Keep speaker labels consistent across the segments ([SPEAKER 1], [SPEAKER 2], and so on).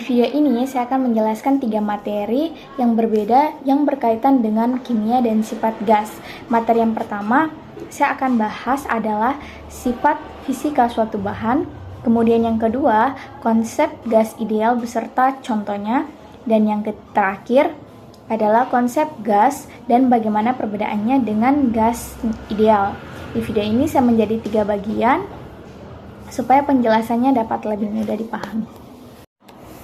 [SPEAKER 1] video ini saya akan menjelaskan 3 materi yang berbeda yang berkaitan dengan kimia dan sifat gas. Materi yang pertama saya akan bahas adalah sifat fisika suatu bahan. Kemudian yang kedua, konsep gas ideal beserta contohnya. Dan yang terakhir adalah konsep gas dan bagaimana perbedaannya dengan gas ideal. Di video ini saya menjadi 3 bagian supaya penjelasannya dapat lebih mudah dipahami.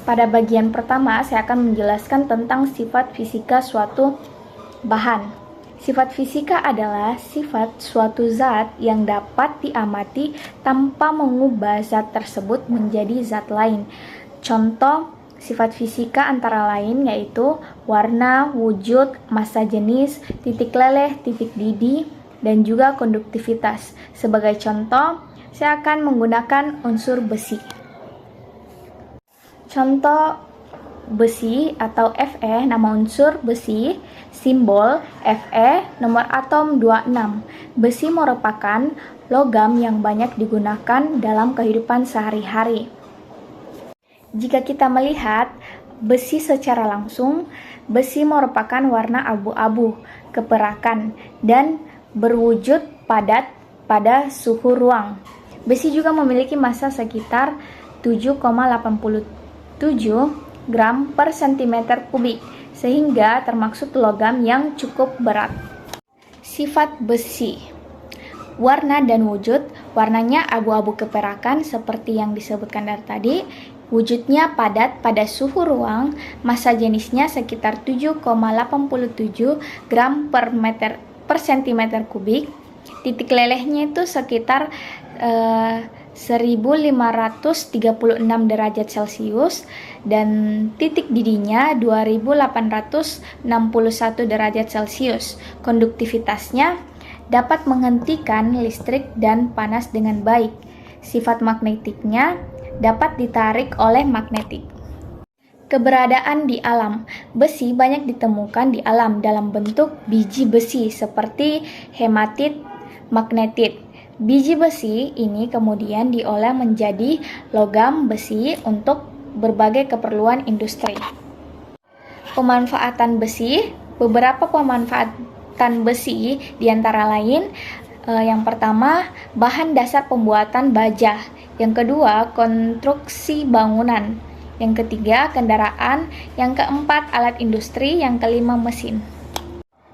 [SPEAKER 1] Pada bagian pertama, saya akan menjelaskan tentang sifat fisika suatu bahan. Sifat fisika adalah sifat suatu zat yang dapat diamati tanpa mengubah zat tersebut menjadi zat lain. Contoh sifat fisika antara lain yaitu warna, wujud, massa jenis, titik leleh, titik didih, dan juga konduktivitas. Sebagai contoh, saya akan menggunakan unsur besi. Contoh besi atau Fe, nama unsur besi, simbol Fe, nomor atom 26. Besi merupakan logam yang banyak digunakan dalam kehidupan sehari-hari. Jika kita melihat besi secara langsung, besi merupakan warna abu-abu, keperakan, dan berwujud padat pada suhu ruang. Besi juga memiliki massa sekitar 7,87 gram per cm kubik, sehingga termasuk logam yang cukup berat. Sifat besi, warna dan wujud. Warnanya abu-abu keperakan seperti yang disebutkan dari tadi. Wujudnya padat pada suhu ruang. Massa jenisnya sekitar 7,87 gram per cm kubik. Titik lelehnya itu sekitar 1536 derajat Celcius dan titik didihnya 2861 derajat Celcius. Konduktivitasnya dapat menghentikan listrik dan panas dengan baik. Sifat magnetiknya dapat ditarik oleh magnetik. Keberadaan di alam. Besi banyak ditemukan di alam dalam bentuk biji besi seperti hematit, magnetit. Biji besi ini kemudian diolah menjadi logam besi untuk berbagai keperluan industri. Pemanfaatan besi. Beberapa pemanfaatan besi diantara lain, yang pertama, bahan dasar pembuatan baja. Yang kedua, konstruksi bangunan. Yang ketiga, kendaraan. Yang keempat, alat industri. Yang kelima, mesin.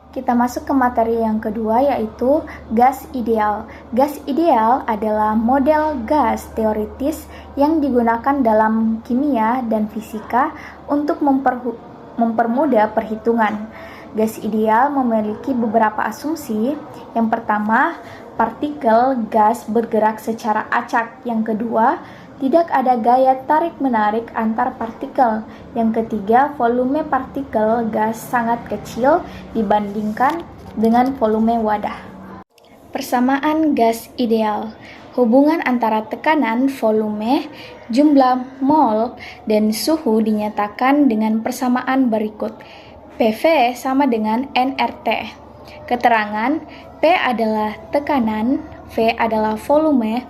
[SPEAKER 1] Kita masuk ke materi yang kedua, yaitu gas ideal. Gas ideal adalah model gas teoritis yang digunakan dalam kimia dan fisika untuk mempermudah perhitungan. Gas ideal memiliki beberapa asumsi. Yang pertama, partikel gas bergerak secara acak. Yang kedua, tidak ada gaya tarik-menarik antar partikel. Yang ketiga, volume partikel gas sangat kecil dibandingkan dengan volume wadah. Persamaan gas ideal. Hubungan antara tekanan, volume, jumlah mol, dan suhu dinyatakan dengan persamaan berikut. PV sama dengan nRT. Keterangan, P adalah tekanan, V adalah volume,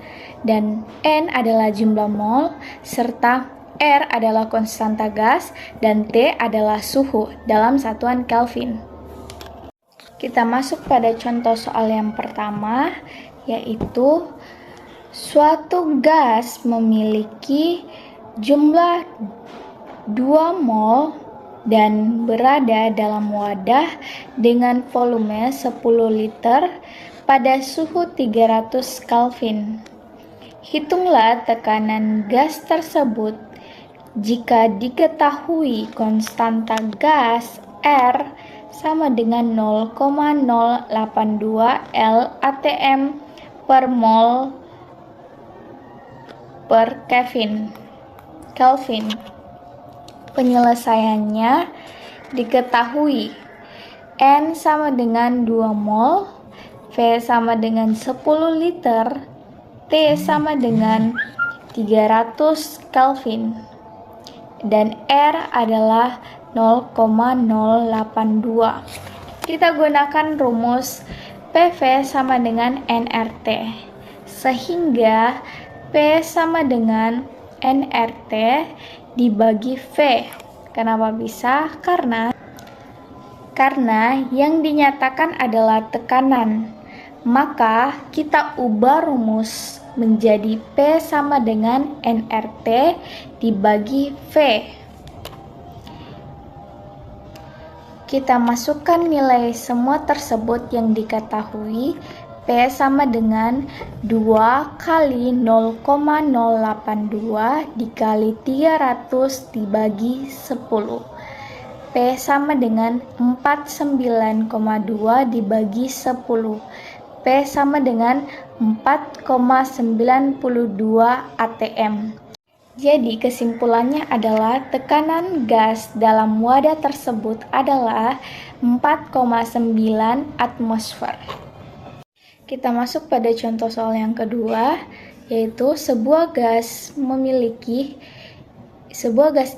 [SPEAKER 1] dan N adalah jumlah mol, serta R adalah konstanta gas, dan T adalah suhu dalam satuan Kelvin. Kita masuk pada contoh soal yang pertama, yaitu suatu gas memiliki jumlah 2 mol dan berada dalam wadah dengan volume 10 liter pada suhu 300 Kelvin. Hitunglah tekanan gas tersebut jika diketahui konstanta gas R sama dengan 0,082 L atm per mol per Kelvin. Penyelesaiannya diketahui N sama dengan 2 mol, V sama dengan 10 liter, T sama dengan 300 Kelvin, dan R adalah 0,082. Kita gunakan rumus PV sama dengan nRT, sehingga P sama dengan nRT dibagi V. Kenapa bisa? Karena yang dinyatakan adalah tekanan. Maka kita ubah rumus menjadi P sama dengan nRT dibagi V. Kita masukkan nilai semua tersebut yang diketahui. P sama dengan 2 kali 0,082 dikali 300 dibagi 10. P sama dengan 49,2 dibagi 10. P sama dengan 4,92 atm. Jadi kesimpulannya adalah tekanan gas dalam wadah tersebut adalah 4,9 atmosfer. Kita masuk pada contoh soal yang kedua, yaitu sebuah gas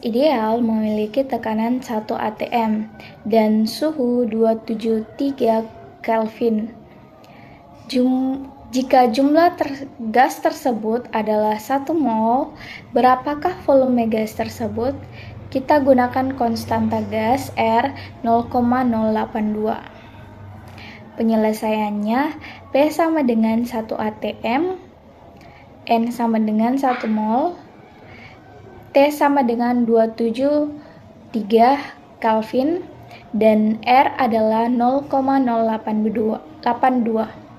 [SPEAKER 1] ideal memiliki tekanan 1 atm dan suhu 273 Kelvin. Jika jumlah gas tersebut adalah 1 mol, berapakah volume gas tersebut? Kita gunakan konstanta gas R 0,082. Penyelesaiannya, P sama dengan 1 atm, N sama dengan 1 mol, T sama dengan 273 Kelvin, dan R adalah 0,082.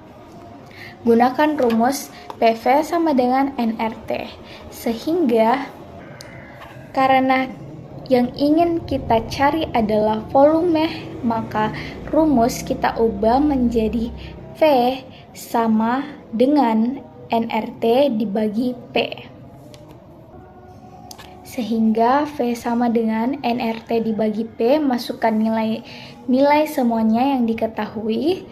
[SPEAKER 1] Gunakan rumus PV sama dengan nRT, sehingga karena yang ingin kita cari adalah volume, maka rumus kita ubah menjadi V sama dengan nRT dibagi P. Sehingga V sama dengan nRT dibagi P, masukkan nilai semuanya yang diketahui.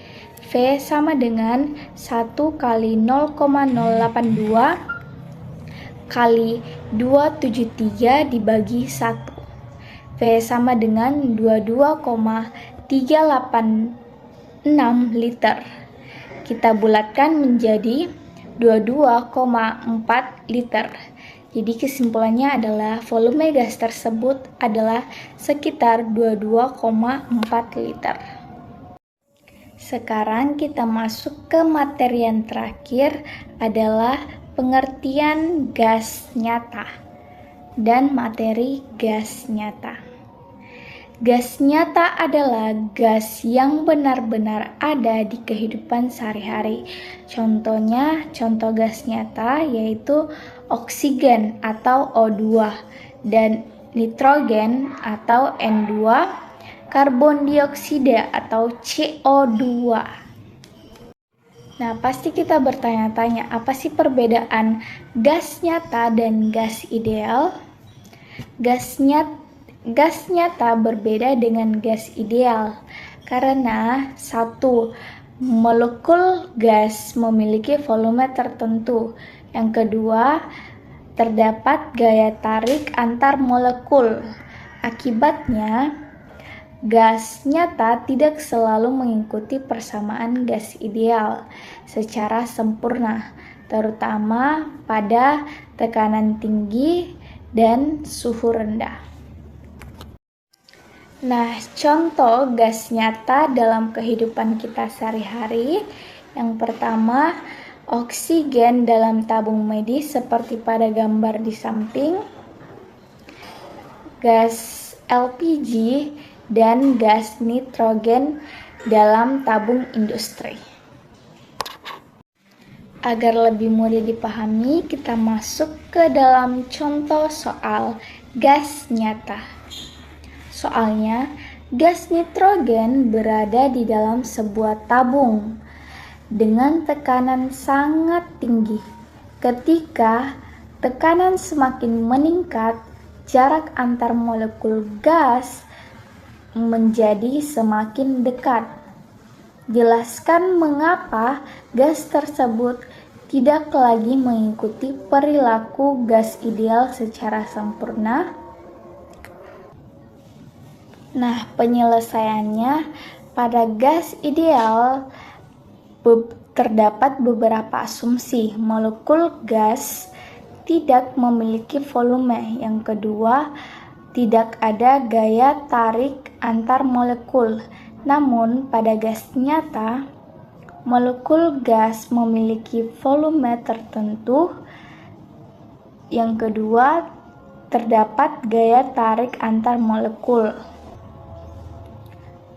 [SPEAKER 1] V sama dengan 1 kali 0,082 kali 273 dibagi 1. V sama dengan 22,386 liter. Kita bulatkan menjadi 22,4 liter. Jadi kesimpulannya adalah volume gas tersebut adalah sekitar 22,4 liter. Sekarang kita masuk ke materi yang terakhir, adalah pengertian gas nyata dan materi gas nyata. Gas nyata adalah gas yang benar-benar ada di kehidupan sehari-hari. Contoh gas nyata yaitu oksigen atau O2 dan nitrogen atau N2, karbon dioksida atau CO2. Nah, pasti kita bertanya-tanya, apa sih perbedaan gas nyata dan gas ideal? Gas nyata berbeda dengan gas ideal karena satu, molekul gas memiliki volume tertentu. Yang kedua, terdapat gaya tarik antar molekul. Akibatnya, gas nyata tidak selalu mengikuti persamaan gas ideal secara sempurna, terutama pada tekanan tinggi dan suhu rendah. Nah, contoh gas nyata dalam kehidupan kita sehari-hari. Yang pertama, oksigen dalam tabung medis seperti pada gambar di samping, gas LPG, dan gas nitrogen dalam tabung industri. Agar lebih mudah dipahami, kita masuk ke dalam contoh soal gas nyata. Soalnya, gas nitrogen berada di dalam sebuah tabung dengan tekanan sangat tinggi. Ketika tekanan semakin meningkat, jarak antar molekul gas menjadi semakin dekat. Jelaskan mengapa gas tersebut tidak lagi mengikuti perilaku gas ideal secara sempurna. Nah, penyelesaiannya, pada gas ideal terdapat beberapa asumsi. Molekul gas tidak memiliki volume. Yang kedua, tidak ada gaya tarik antar molekul. Namun, pada gas nyata, molekul gas memiliki volume tertentu. Yang kedua, terdapat gaya tarik antar molekul.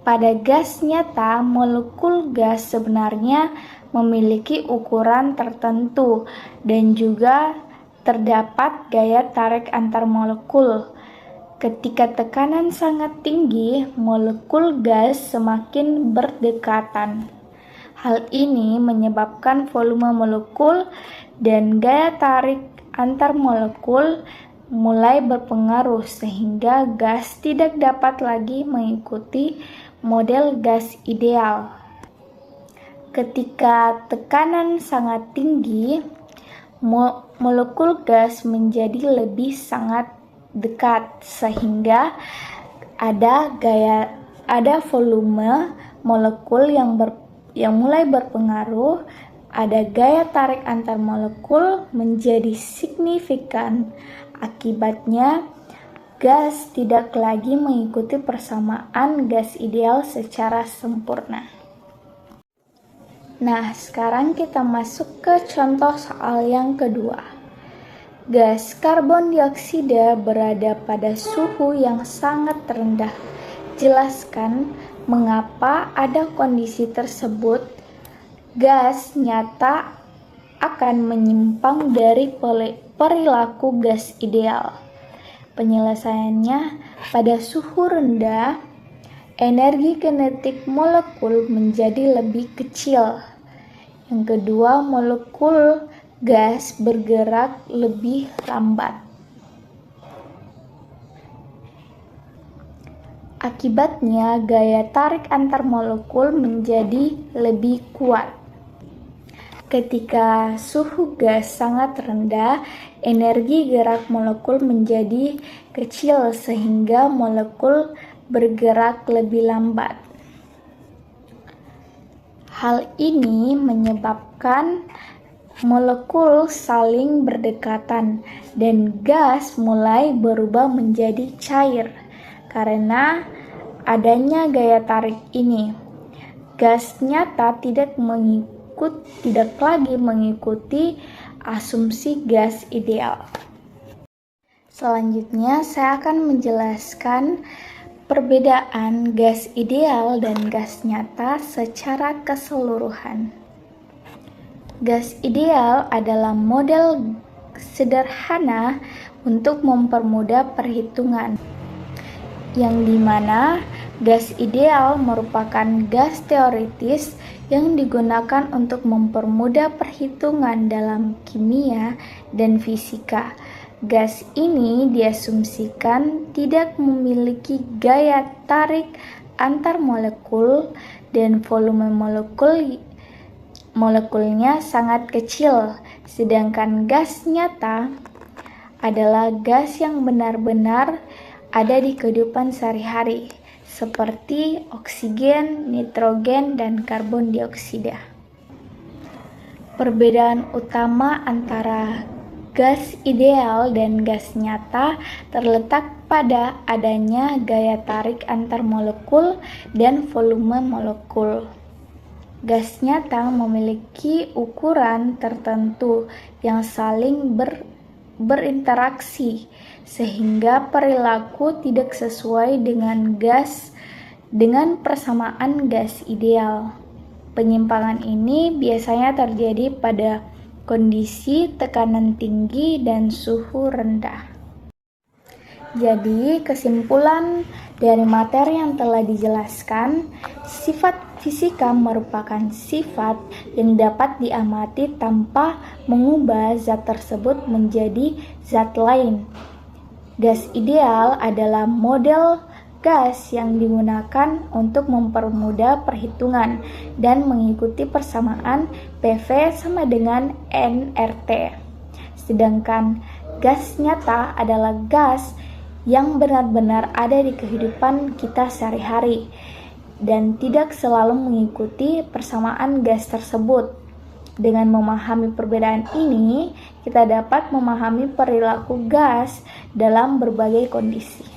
[SPEAKER 1] Pada gas nyata, molekul gas sebenarnya memiliki ukuran tertentu dan juga terdapat gaya tarik antar molekul. Ketika tekanan sangat tinggi, molekul gas semakin berdekatan. Hal ini menyebabkan volume molekul dan gaya tarik antar molekul mulai berpengaruh sehingga gas tidak dapat lagi mengikuti model gas ideal. Ketika tekanan sangat tinggi, molekul gas menjadi lebih sangat dekat sehingga ada volume molekul yang mulai berpengaruh, ada gaya tarik antar molekul menjadi signifikan. Akibatnya, gas tidak lagi mengikuti persamaan gas ideal secara sempurna. Nah, sekarang kita masuk ke contoh soal yang kedua. Gas karbon dioksida berada pada suhu yang sangat rendah. Jelaskan mengapa ada kondisi tersebut. Gas nyata akan menyimpang dari perilaku gas ideal. Penyelesaiannya, pada suhu rendah, energi kinetik molekul menjadi lebih kecil. Yang kedua, molekul gas bergerak lebih lambat. Akibatnya, gaya tarik antar molekul menjadi lebih kuat. Ketika suhu gas sangat rendah, energi gerak molekul menjadi kecil sehingga molekul bergerak lebih lambat. Hal ini menyebabkan molekul saling berdekatan dan gas mulai berubah menjadi cair karena adanya gaya tarik ini. Gas nyata tidak lagi mengikuti asumsi gas ideal. Selanjutnya, saya akan menjelaskan perbedaan gas ideal dan gas nyata secara keseluruhan. Gas ideal adalah model sederhana untuk mempermudah perhitungan, yang dimana gas ideal merupakan gas teoritis yang digunakan untuk mempermudah perhitungan dalam kimia dan fisika. Gas ini diasumsikan tidak memiliki gaya tarik antar molekul dan volume molekulnya sangat kecil, sedangkan gas nyata adalah gas yang benar-benar ada di kehidupan sehari-hari, seperti oksigen, nitrogen, dan karbon dioksida. Perbedaan utama antara gas ideal dan gas nyata terletak pada adanya gaya tarik antar molekul dan volume molekul. Gas nyata memiliki ukuran tertentu yang saling berinteraksi sehingga perilaku tidak sesuai dengan persamaan gas ideal. Penyimpangan ini biasanya terjadi pada kondisi tekanan tinggi dan suhu rendah. Jadi, kesimpulan dari materi yang telah dijelaskan, sifat fisika merupakan sifat yang dapat diamati tanpa mengubah zat tersebut menjadi zat lain. Gas ideal adalah model gas yang digunakan untuk mempermudah perhitungan dan mengikuti persamaan PV sama dengan nRT. Sedangkan gas nyata adalah gas yang benar-benar ada di kehidupan kita sehari-hari dan tidak selalu mengikuti persamaan gas tersebut. Dengan memahami perbedaan ini, kita dapat memahami perilaku gas dalam berbagai kondisi.